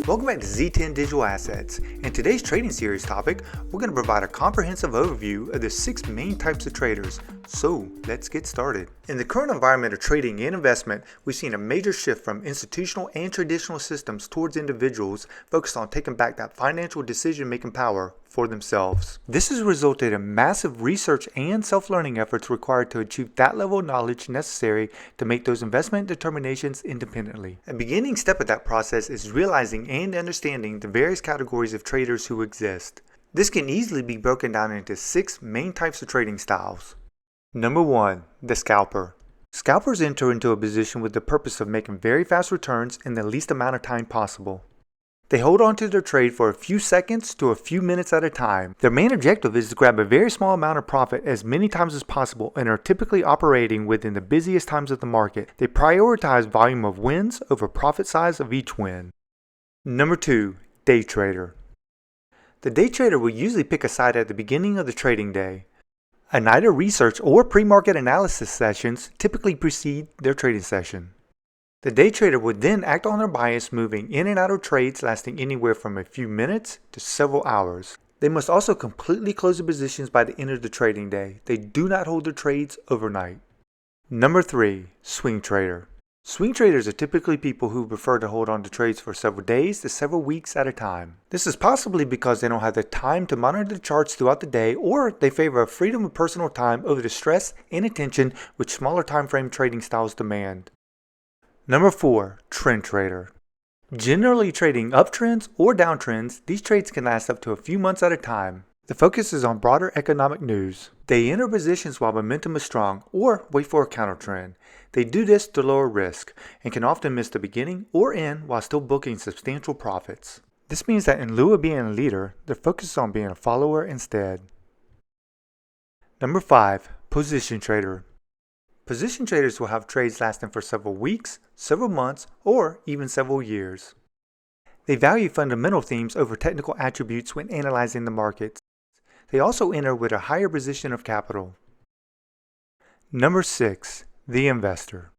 Welcome back to Z10 Digital Assets. In today's trading series topic, we're going to provide a comprehensive overview of the 6 main types of traders. So let's get started. In the current environment of trading and investment, we've seen a major shift from institutional and traditional systems towards individuals focused on taking back that financial decision-making power for themselves. This has resulted in massive research and self-learning efforts required to achieve that level of knowledge necessary to make those investment determinations independently. A beginning step of that process is realizing and understanding the various categories of traders who exist. This can easily be broken down into 6 main types of trading styles. Number 1. The Scalper. Scalpers enter into a position with the purpose of making very fast returns in the least amount of time possible. They hold on to their trade for a few seconds to a few minutes at a time. Their main objective is to grab a very small amount of profit as many times as possible and are typically operating within the busiest times of the market. They prioritize volume of wins over profit size of each win. Number 2. Day Trader. The day trader will usually pick a side at the beginning of the trading day. A night of research or pre-market analysis sessions typically precede their trading session. The day trader would then act on their bias, moving in and out of trades lasting anywhere from a few minutes to several hours. They must also completely close their positions by the end of the trading day. They do not hold their trades overnight. Number 3. Swing Trader. Swing traders are typically people who prefer to hold on to trades for several days to several weeks at a time. This is possibly because they don't have the time to monitor the charts throughout the day, or they favor freedom of personal time over the stress and attention which smaller time frame trading styles demand. Number 4. Trend Trader. Generally trading uptrends or downtrends, these trades can last up to a few months at a time. The focus is on broader economic news. They enter positions while momentum is strong or wait for a counter trend. They do this to lower risk and can often miss the beginning or end while still booking substantial profits. This means that in lieu of being a leader, they're focused on being a follower instead. Number 5. Position Trader. Position traders will have trades lasting for several weeks, several months, or even several years. They value fundamental themes over technical attributes when analyzing the markets. They also enter with a higher position of capital. Number 6. The Investor.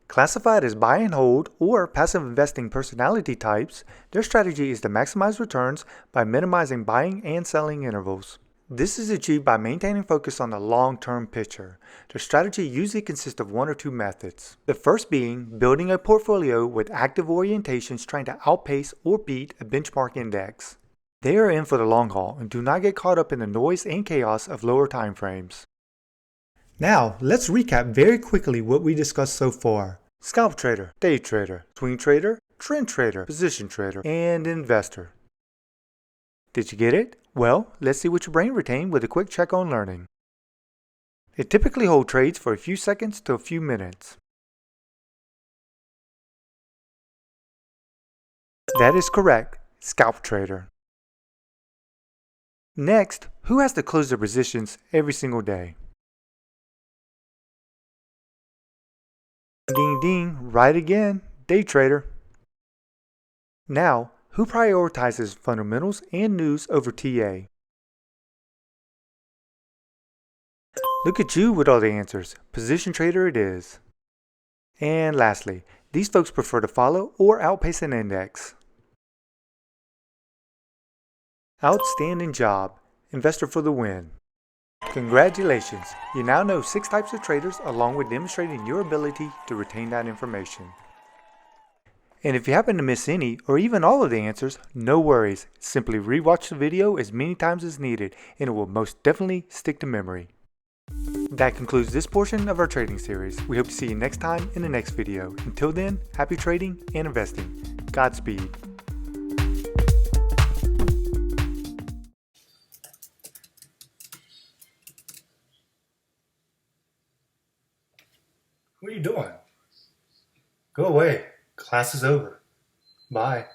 Classified as buy and hold or passive investing personality types, their strategy is to maximize returns by minimizing buying and selling intervals. This is achieved by maintaining focus on the long-term picture. Their strategy usually consists of 1 or 2 methods. The first being building a portfolio with active orientations trying to outpace or beat a benchmark index. They are in for the long haul and do not get caught up in the noise and chaos of lower time frames. Now, let's recap very quickly what we discussed so far. Scalp trader, day trader, swing trader, trend trader, position trader, and investor. Did you get it? Well, let's see what your brain retained with a quick check on learning. They typically hold trades for a few seconds to a few minutes. That is correct, scalp trader. Next, who has to close their positions every single day? Ding ding, right again, day trader. Now, who prioritizes fundamentals and news over TA? Look at you with all the answers. Position trader it is. And lastly, these folks prefer to follow or outpace an index. Outstanding job. Investor for the win. Congratulations. You now know 6 types of traders along with demonstrating your ability to retain that information. And if you happen to miss any or even all of the answers, no worries. Simply rewatch the video as many times as needed and it will most definitely stick to memory. That concludes this portion of our trading series. We hope to see you next time in the next video. Until then, happy trading and investing. Godspeed. What are you doing? Go away. Class is over. Bye.